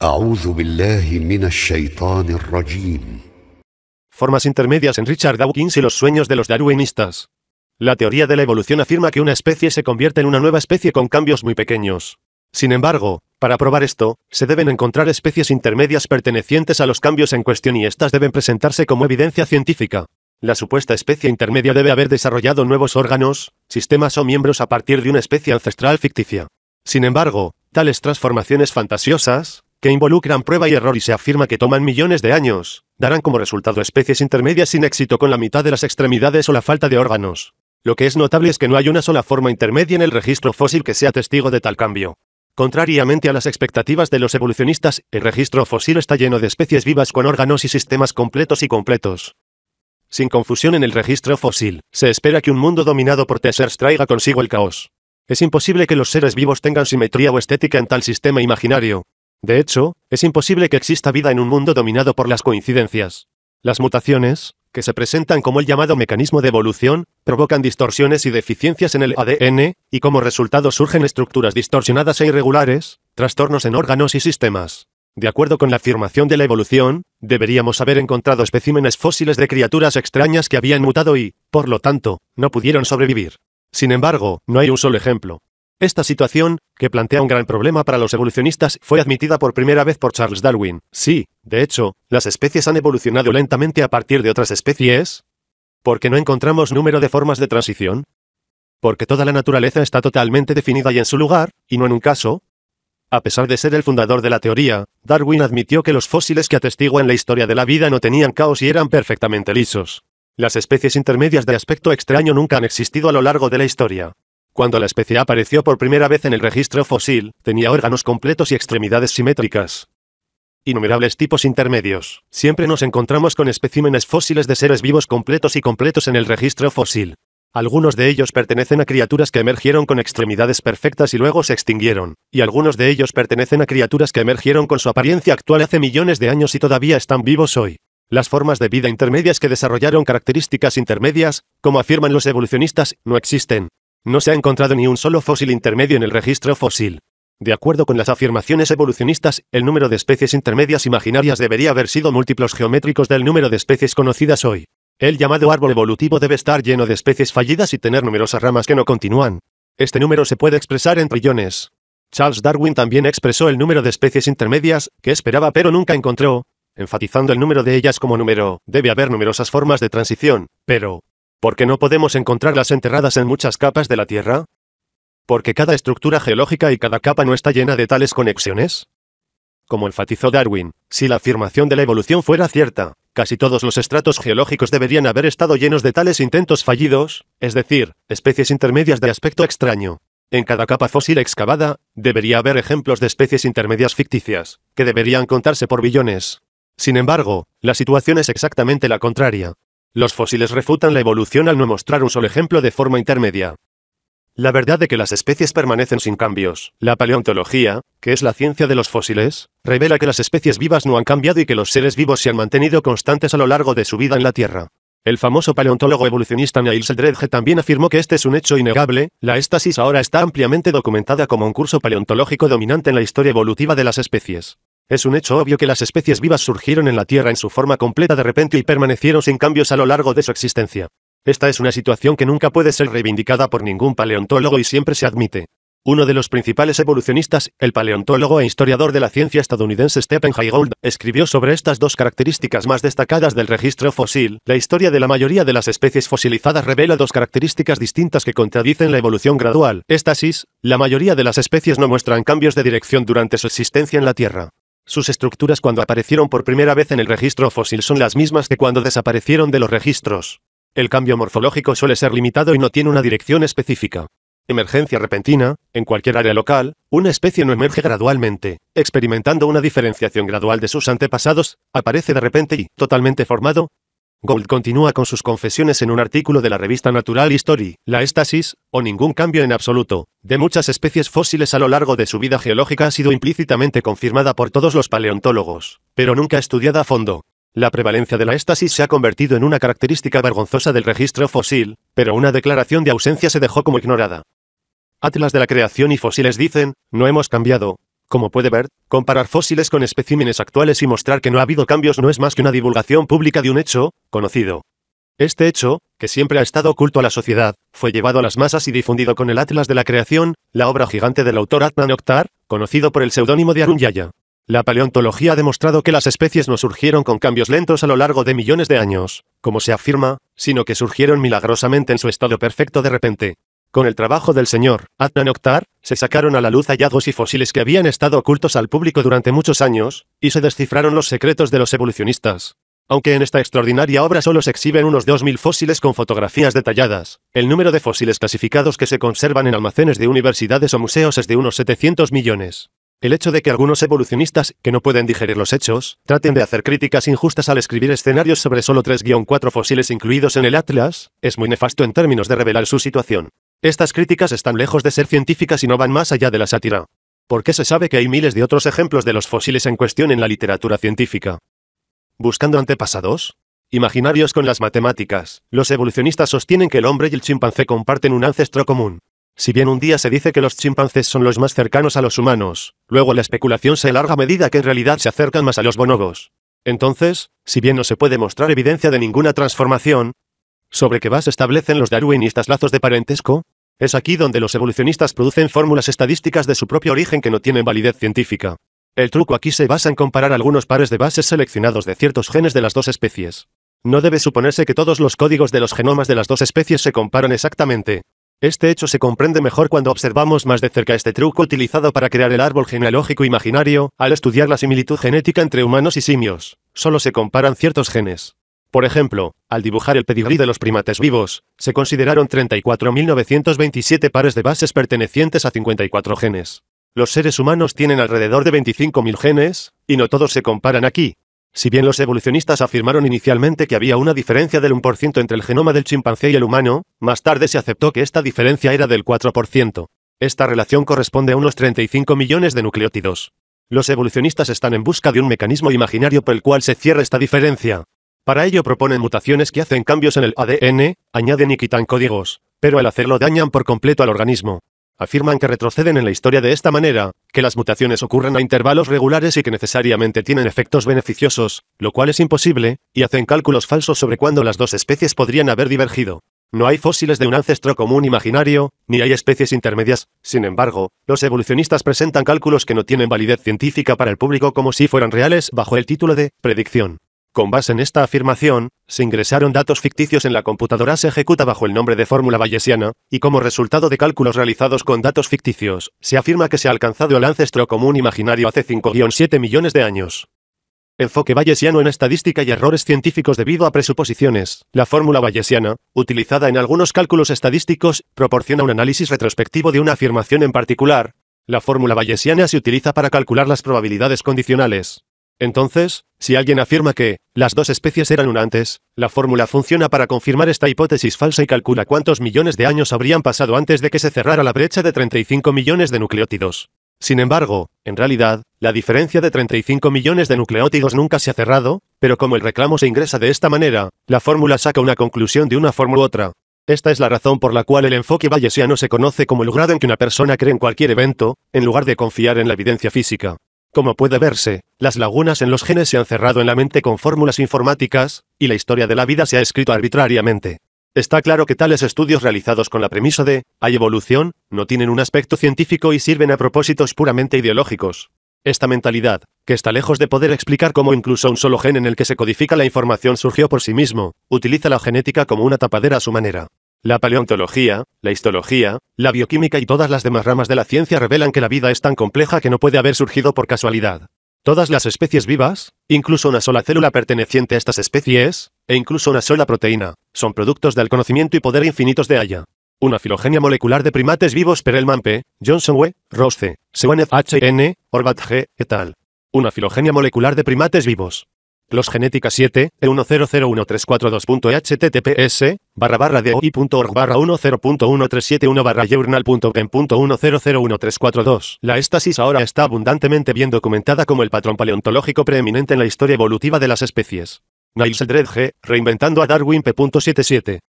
أعوذ بالله من الشيطان الرجيم. Formas intermedias en Richard Dawkins y los sueños de los darwinistas. La teoría de la evolución afirma que una especie se convierte en una nueva especie con cambios muy pequeños. Sin embargo, para probar esto, se deben encontrar especies intermedias pertenecientes a los cambios en cuestión y estas deben presentarse como evidencia científica. La supuesta especie intermedia debe haber desarrollado nuevos órganos, sistemas o miembros a partir de una especie ancestral ficticia. Sin embargo, tales transformaciones fantasiosas, que involucran prueba y error y se afirma que toman millones de años, darán como resultado especies intermedias sin éxito con la mitad de las extremidades o la falta de órganos. Lo que es notable es que no hay una sola forma intermedia en el registro fósil que sea testigo de tal cambio. Contrariamente a las expectativas de los evolucionistas, el registro fósil está lleno de especies vivas con órganos y sistemas completos y completos. Sin confusión en el registro fósil, se espera que un mundo dominado por Tessers traiga consigo el caos. Es imposible que los seres vivos tengan simetría o estética en tal sistema imaginario. De hecho, es imposible que exista vida en un mundo dominado por las coincidencias. Las mutaciones, que se presentan como el llamado mecanismo de evolución, provocan distorsiones y deficiencias en el ADN, y como resultado surgen estructuras distorsionadas e irregulares, trastornos en órganos y sistemas. De acuerdo con la afirmación de la evolución, deberíamos haber encontrado especímenes fósiles de criaturas extrañas que habían mutado y, por lo tanto, no pudieron sobrevivir. Sin embargo, no hay un solo ejemplo. Esta situación, que plantea un gran problema para los evolucionistas, fue admitida por primera vez por Charles Darwin. Sí, de hecho, las especies han evolucionado lentamente a partir de otras especies. ¿Por qué no encontramos número de formas de transición? Porque toda la naturaleza está totalmente definida y en su lugar, y no en un caso. A pesar de ser el fundador de la teoría, Darwin admitió que los fósiles que atestiguan la historia de la vida no tenían caos y eran perfectamente lisos. Las especies intermedias de aspecto extraño nunca han existido a lo largo de la historia. Cuando la especie apareció por primera vez en el registro fósil, tenía órganos completos y extremidades simétricas. Innumerables tipos intermedios. Siempre nos encontramos con especímenes fósiles de seres vivos completos y completos en el registro fósil. Algunos de ellos pertenecen a criaturas que emergieron con extremidades perfectas y luego se extinguieron, y algunos de ellos pertenecen a criaturas que emergieron con su apariencia actual hace millones de años y todavía están vivos hoy. Las formas de vida intermedias que desarrollaron características intermedias, como afirman los evolucionistas, no existen. No se ha encontrado ni un solo fósil intermedio en el registro fósil. De acuerdo con las afirmaciones evolucionistas, el número de especies intermedias imaginarias debería haber sido múltiplos geométricos del número de especies conocidas hoy. El llamado árbol evolutivo debe estar lleno de especies fallidas y tener numerosas ramas que no continúan. Este número se puede expresar en trillones. Charles Darwin también expresó el número de especies intermedias, que esperaba pero nunca encontró, enfatizando el número de ellas como número. Debe haber numerosas formas de transición, pero ¿por qué no podemos encontrarlas enterradas en muchas capas de la Tierra? ¿Porque cada estructura geológica y cada capa no está llena de tales conexiones? Como enfatizó Darwin, si la afirmación de la evolución fuera cierta, casi todos los estratos geológicos deberían haber estado llenos de tales intentos fallidos, es decir, especies intermedias de aspecto extraño. En cada capa fósil excavada, debería haber ejemplos de especies intermedias ficticias, que deberían contarse por billones. Sin embargo, la situación es exactamente la contraria. Los fósiles refutan la evolución al no mostrar un solo ejemplo de forma intermedia. La verdad de que las especies permanecen sin cambios. La paleontología, que es la ciencia de los fósiles, revela que las especies vivas no han cambiado y que los seres vivos se han mantenido constantes a lo largo de su vida en la Tierra. El famoso paleontólogo evolucionista Niels Eldredge también afirmó que este es un hecho innegable. La éstasis ahora está ampliamente documentada como un curso paleontológico dominante en la historia evolutiva de las especies. Es un hecho obvio que las especies vivas surgieron en la Tierra en su forma completa de repente y permanecieron sin cambios a lo largo de su existencia. Esta es una situación que nunca puede ser reivindicada por ningún paleontólogo y siempre se admite. Uno de los principales evolucionistas, el paleontólogo e historiador de la ciencia estadounidense Stephen Jay Gould, escribió sobre estas dos características más destacadas del registro fósil. La historia de la mayoría de las especies fosilizadas revela dos características distintas que contradicen la evolución gradual. Éstasis, la mayoría de las especies no muestran cambios de dirección durante su existencia en la Tierra. Sus estructuras cuando aparecieron por primera vez en el registro fósil son las mismas que cuando desaparecieron de los registros. El cambio morfológico suele ser limitado y no tiene una dirección específica. Emergencia repentina, en cualquier área local, una especie no emerge gradualmente, experimentando una diferenciación gradual de sus antepasados, aparece de repente y, totalmente formado. Gould continúa con sus confesiones en un artículo de la revista Natural History. La éstasis, o ningún cambio en absoluto, de muchas especies fósiles a lo largo de su vida geológica ha sido implícitamente confirmada por todos los paleontólogos, pero nunca estudiada a fondo. La prevalencia de la éstasis se ha convertido en una característica vergonzosa del registro fósil, pero una declaración de ausencia se dejó como ignorada. Atlas de la creación y fósiles dicen, no hemos cambiado. Como puede ver, comparar fósiles con especímenes actuales y mostrar que no ha habido cambios no es más que una divulgación pública de un hecho conocido. Este hecho, que siempre ha estado oculto a la sociedad, fue llevado a las masas y difundido con el Atlas de la Creación, la obra gigante del autor Adnan Oktar, conocido por el seudónimo de Harun Yahya. La paleontología ha demostrado que las especies no surgieron con cambios lentos a lo largo de millones de años, como se afirma, sino que surgieron milagrosamente en su estado perfecto de repente. Con el trabajo del señor Adnan Oktar, se sacaron a la luz hallazgos y fósiles que habían estado ocultos al público durante muchos años, y se descifraron los secretos de los evolucionistas. Aunque en esta extraordinaria obra solo se exhiben unos 2000 fósiles con fotografías detalladas, el número de fósiles clasificados que se conservan en almacenes de universidades o museos es de unos 700 millones. El hecho de que algunos evolucionistas, que no pueden digerir los hechos, traten de hacer críticas injustas al escribir escenarios sobre solo 3-4 fósiles incluidos en el Atlas, es muy nefasto en términos de revelar su situación. Estas críticas están lejos de ser científicas y no van más allá de la sátira. Porque se sabe que hay miles de otros ejemplos de los fósiles en cuestión en la literatura científica. ¿Buscando antepasados? Imaginarios con las matemáticas. Los evolucionistas sostienen que el hombre y el chimpancé comparten un ancestro común. Si bien un día se dice que los chimpancés son los más cercanos a los humanos, luego la especulación se alarga a medida que en realidad se acercan más a los bonobos. Entonces, si bien no se puede mostrar evidencia de ninguna transformación, ¿sobre qué base establecen los darwinistas lazos de parentesco? Es aquí donde los evolucionistas producen fórmulas estadísticas de su propio origen que no tienen validez científica. El truco aquí se basa en comparar algunos pares de bases seleccionados de ciertos genes de las dos especies. No debe suponerse que todos los códigos de los genomas de las dos especies se comparan exactamente. Este hecho se comprende mejor cuando observamos más de cerca este truco utilizado para crear el árbol genealógico imaginario. Al estudiar la similitud genética entre humanos y simios, solo se comparan ciertos genes. Por ejemplo, al dibujar el pedigrí de los primates vivos, se consideraron 34.927 pares de bases pertenecientes a 54 genes. Los seres humanos tienen alrededor de 25.000 genes, y no todos se comparan aquí. Si bien los evolucionistas afirmaron inicialmente que había una diferencia del 1% entre el genoma del chimpancé y el humano, más tarde se aceptó que esta diferencia era del 4%. Esta relación corresponde a unos 35 millones de nucleótidos. Los evolucionistas están en busca de un mecanismo imaginario por el cual se cierra esta diferencia. Para ello proponen mutaciones que hacen cambios en el ADN, añaden y quitan códigos, pero al hacerlo dañan por completo al organismo. Afirman que retroceden en la historia de esta manera, que las mutaciones ocurren a intervalos regulares y que necesariamente tienen efectos beneficiosos, lo cual es imposible, y hacen cálculos falsos sobre cuándo las dos especies podrían haber divergido. No hay fósiles de un ancestro común imaginario, ni hay especies intermedias. Sin embargo, los evolucionistas presentan cálculos que no tienen validez científica para el público como si fueran reales bajo el título de predicción. Con base en esta afirmación, se ingresaron datos ficticios en la computadora se ejecuta bajo el nombre de fórmula bayesiana, y como resultado de cálculos realizados con datos ficticios, se afirma que se ha alcanzado el ancestro común imaginario hace 5-7 millones de años. Enfoque bayesiano en estadística y errores científicos debido a presuposiciones. La fórmula bayesiana, utilizada en algunos cálculos estadísticos, proporciona un análisis retrospectivo de una afirmación en particular. La fórmula bayesiana se utiliza para calcular las probabilidades condicionales. Entonces, si alguien afirma que las dos especies eran una antes, la fórmula funciona para confirmar esta hipótesis falsa y calcula cuántos millones de años habrían pasado antes de que se cerrara la brecha de 35 millones de nucleótidos. Sin embargo, en realidad, la diferencia de 35 millones de nucleótidos nunca se ha cerrado, pero como el reclamo se ingresa de esta manera, la fórmula saca una conclusión de una forma u otra. Esta es la razón por la cual el enfoque bayesiano se conoce como el grado en que una persona cree en cualquier evento, en lugar de confiar en la evidencia física. Como puede verse, las lagunas en los genes se han cerrado en la mente con fórmulas informáticas, y la historia de la vida se ha escrito arbitrariamente. Está claro que tales estudios realizados con la premisa de «hay evolución» no tienen un aspecto científico y sirven a propósitos puramente ideológicos. Esta mentalidad, que está lejos de poder explicar cómo incluso un solo gen en el que se codifica la información surgió por sí mismo, utiliza la genética como una tapadera a su manera. La paleontología, la histología, la bioquímica y todas las demás ramas de la ciencia revelan que la vida es tan compleja que no puede haber surgido por casualidad. Todas las especies vivas, incluso una sola célula perteneciente a estas especies, e incluso una sola proteína, son productos del conocimiento y poder infinitos de Haya. Una filogenia molecular de primates vivos Perelman P., Johnson W., Ross C., Sewaneth H. N., Horvath G. et al. Una filogenia molecular de primates vivos. Los Genética 7, https://doi.org/10.137.1/journal.pem.10011342. La éstasis ahora está abundantemente bien documentada como el patrón paleontológico preeminente en la historia evolutiva de las especies. Niles Eldred G., Reinventando a Darwin p.77.